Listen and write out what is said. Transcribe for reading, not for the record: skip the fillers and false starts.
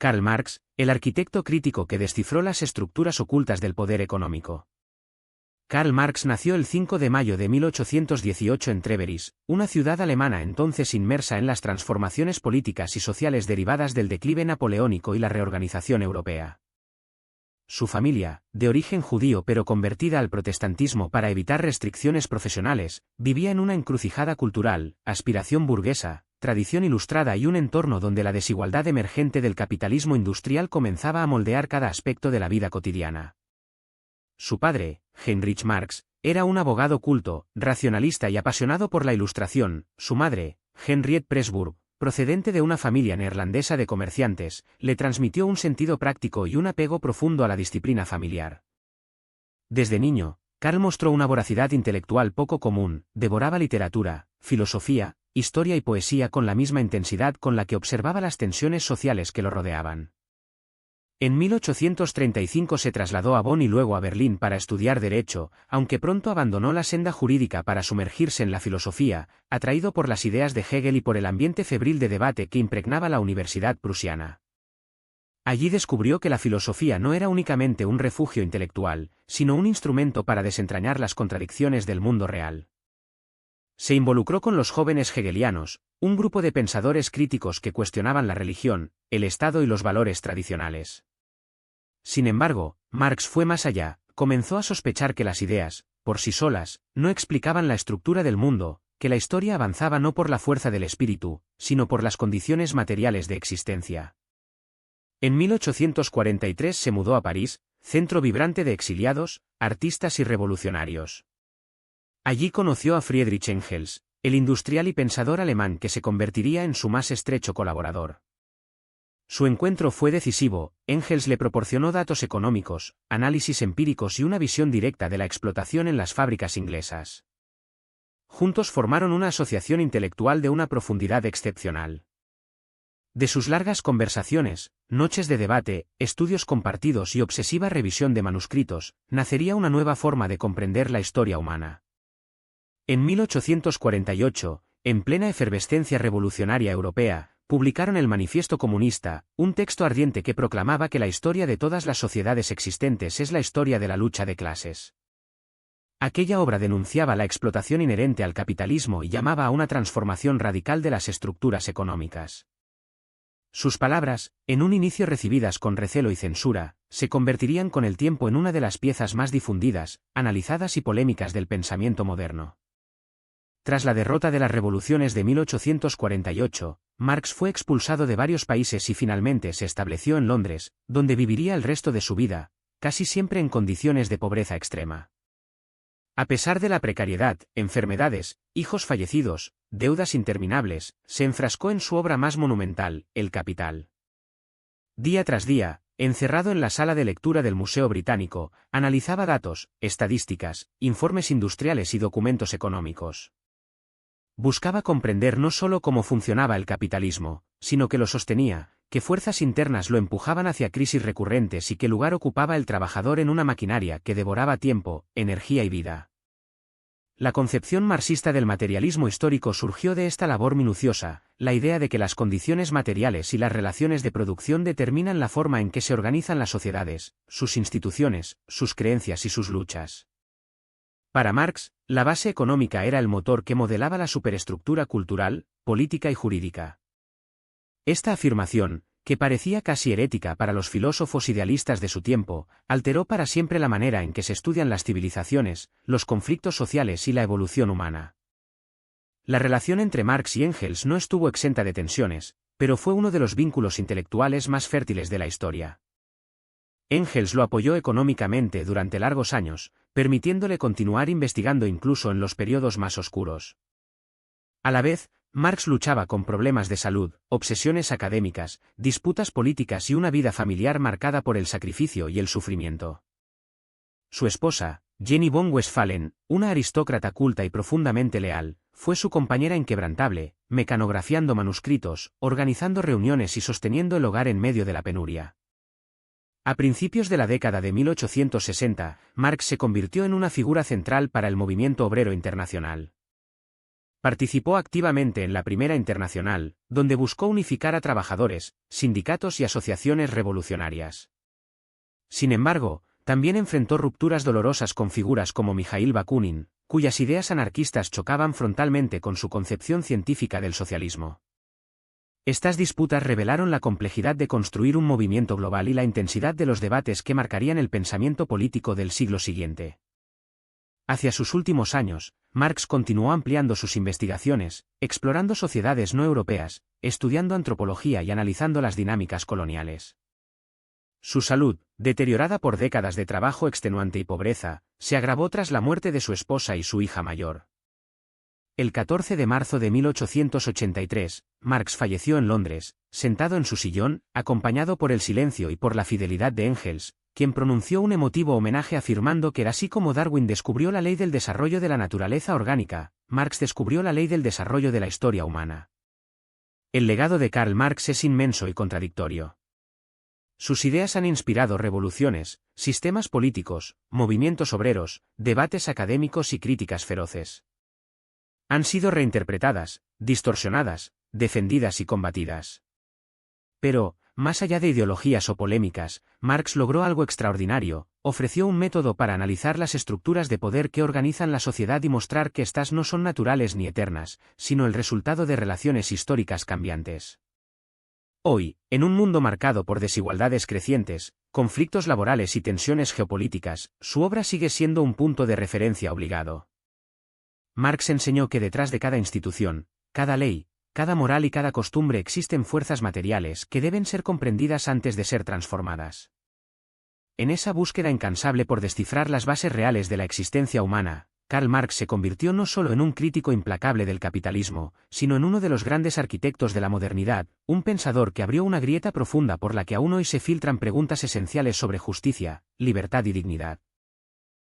Karl Marx, el arquitecto crítico que descifró las estructuras ocultas del poder económico. Karl Marx nació el 5 de mayo de 1818 en Treveris, una ciudad alemana entonces inmersa en las transformaciones políticas y sociales derivadas del declive napoleónico y la reorganización europea. Su familia, de origen judío pero convertida al protestantismo para evitar restricciones profesionales, vivía en una encrucijada cultural, aspiración burguesa, tradición ilustrada y un entorno donde la desigualdad emergente del capitalismo industrial comenzaba a moldear cada aspecto de la vida cotidiana. Su padre, Heinrich Marx, era un abogado culto, racionalista y apasionado por la Ilustración. Su madre, Henriette Pressburg, procedente de una familia neerlandesa de comerciantes, le transmitió un sentido práctico y un apego profundo a la disciplina familiar. Desde niño, Karl mostró una voracidad intelectual poco común, devoraba literatura, filosofía, historia y poesía con la misma intensidad con la que observaba las tensiones sociales que lo rodeaban. En 1835 se trasladó a Bonn y luego a Berlín para estudiar Derecho, aunque pronto abandonó la senda jurídica para sumergirse en la filosofía, atraído por las ideas de Hegel y por el ambiente febril de debate que impregnaba la Universidad Prusiana. Allí descubrió que la filosofía no era únicamente un refugio intelectual, sino un instrumento para desentrañar las contradicciones del mundo real. Se involucró con los jóvenes hegelianos, un grupo de pensadores críticos que cuestionaban la religión, el Estado y los valores tradicionales. Sin embargo, Marx fue más allá, comenzó a sospechar que las ideas, por sí solas, no explicaban la estructura del mundo, que la historia avanzaba no por la fuerza del espíritu, sino por las condiciones materiales de existencia. En 1843 se mudó a París, centro vibrante de exiliados, artistas y revolucionarios. Allí conoció a Friedrich Engels, el industrial y pensador alemán que se convertiría en su más estrecho colaborador. Su encuentro fue decisivo. Engels le proporcionó datos económicos, análisis empíricos y una visión directa de la explotación en las fábricas inglesas. Juntos formaron una asociación intelectual de una profundidad excepcional. De sus largas conversaciones, noches de debate, estudios compartidos y obsesiva revisión de manuscritos, nacería una nueva forma de comprender la historia humana. En 1848, en plena efervescencia revolucionaria europea, publicaron el Manifiesto Comunista, un texto ardiente que proclamaba que la historia de todas las sociedades existentes es la historia de la lucha de clases. Aquella obra denunciaba la explotación inherente al capitalismo y llamaba a una transformación radical de las estructuras económicas. Sus palabras, en un inicio recibidas con recelo y censura, se convertirían con el tiempo en una de las piezas más difundidas, analizadas y polémicas del pensamiento moderno. Tras la derrota de las revoluciones de 1848, Marx fue expulsado de varios países y finalmente se estableció en Londres, donde viviría el resto de su vida, casi siempre en condiciones de pobreza extrema. A pesar de la precariedad, enfermedades, hijos fallecidos, deudas interminables, se enfrascó en su obra más monumental, El Capital. Día tras día, encerrado en la sala de lectura del Museo Británico, analizaba datos, estadísticas, informes industriales y documentos económicos. Buscaba comprender no solo cómo funcionaba el capitalismo, sino que lo sostenía, qué fuerzas internas lo empujaban hacia crisis recurrentes y qué lugar ocupaba el trabajador en una maquinaria que devoraba tiempo, energía y vida. La concepción marxista del materialismo histórico surgió de esta labor minuciosa, la idea de que las condiciones materiales y las relaciones de producción determinan la forma en que se organizan las sociedades, sus instituciones, sus creencias y sus luchas. Para Marx, la base económica era el motor que modelaba la superestructura cultural, política y jurídica. Esta afirmación, que parecía casi herética para los filósofos idealistas de su tiempo, alteró para siempre la manera en que se estudian las civilizaciones, los conflictos sociales y la evolución humana. La relación entre Marx y Engels no estuvo exenta de tensiones, pero fue uno de los vínculos intelectuales más fértiles de la historia. Engels lo apoyó económicamente durante largos años, permitiéndole continuar investigando incluso en los periodos más oscuros. A la vez, Marx luchaba con problemas de salud, obsesiones académicas, disputas políticas y una vida familiar marcada por el sacrificio y el sufrimiento. Su esposa, Jenny von Westphalen, una aristócrata culta y profundamente leal, fue su compañera inquebrantable, mecanografiando manuscritos, organizando reuniones y sosteniendo el hogar en medio de la penuria. A principios de la década de 1860, Marx se convirtió en una figura central para el movimiento obrero internacional. Participó activamente en la Primera Internacional, donde buscó unificar a trabajadores, sindicatos y asociaciones revolucionarias. Sin embargo, también enfrentó rupturas dolorosas con figuras como Mijaíl Bakunin, cuyas ideas anarquistas chocaban frontalmente con su concepción científica del socialismo. Estas disputas revelaron la complejidad de construir un movimiento global y la intensidad de los debates que marcarían el pensamiento político del siglo siguiente. Hacia sus últimos años, Marx continuó ampliando sus investigaciones, explorando sociedades no europeas, estudiando antropología y analizando las dinámicas coloniales. Su salud, deteriorada por décadas de trabajo extenuante y pobreza, se agravó tras la muerte de su esposa y su hija mayor. El 14 de marzo de 1883, Marx falleció en Londres, sentado en su sillón, acompañado por el silencio y por la fidelidad de Engels, quien pronunció un emotivo homenaje afirmando que era así como Darwin descubrió la ley del desarrollo de la naturaleza orgánica, Marx descubrió la ley del desarrollo de la historia humana. El legado de Karl Marx es inmenso y contradictorio. Sus ideas han inspirado revoluciones, sistemas políticos, movimientos obreros, debates académicos y críticas feroces. Han sido reinterpretadas, distorsionadas, defendidas y combatidas. Pero, más allá de ideologías o polémicas, Marx logró algo extraordinario, ofreció un método para analizar las estructuras de poder que organizan la sociedad y mostrar que éstas no son naturales ni eternas, sino el resultado de relaciones históricas cambiantes. Hoy, en un mundo marcado por desigualdades crecientes, conflictos laborales y tensiones geopolíticas, su obra sigue siendo un punto de referencia obligado. Marx enseñó que detrás de cada institución, cada ley, cada moral y cada costumbre existen fuerzas materiales que deben ser comprendidas antes de ser transformadas. En esa búsqueda incansable por descifrar las bases reales de la existencia humana, Karl Marx se convirtió no solo en un crítico implacable del capitalismo, sino en uno de los grandes arquitectos de la modernidad, un pensador que abrió una grieta profunda por la que aún hoy se filtran preguntas esenciales sobre justicia, libertad y dignidad.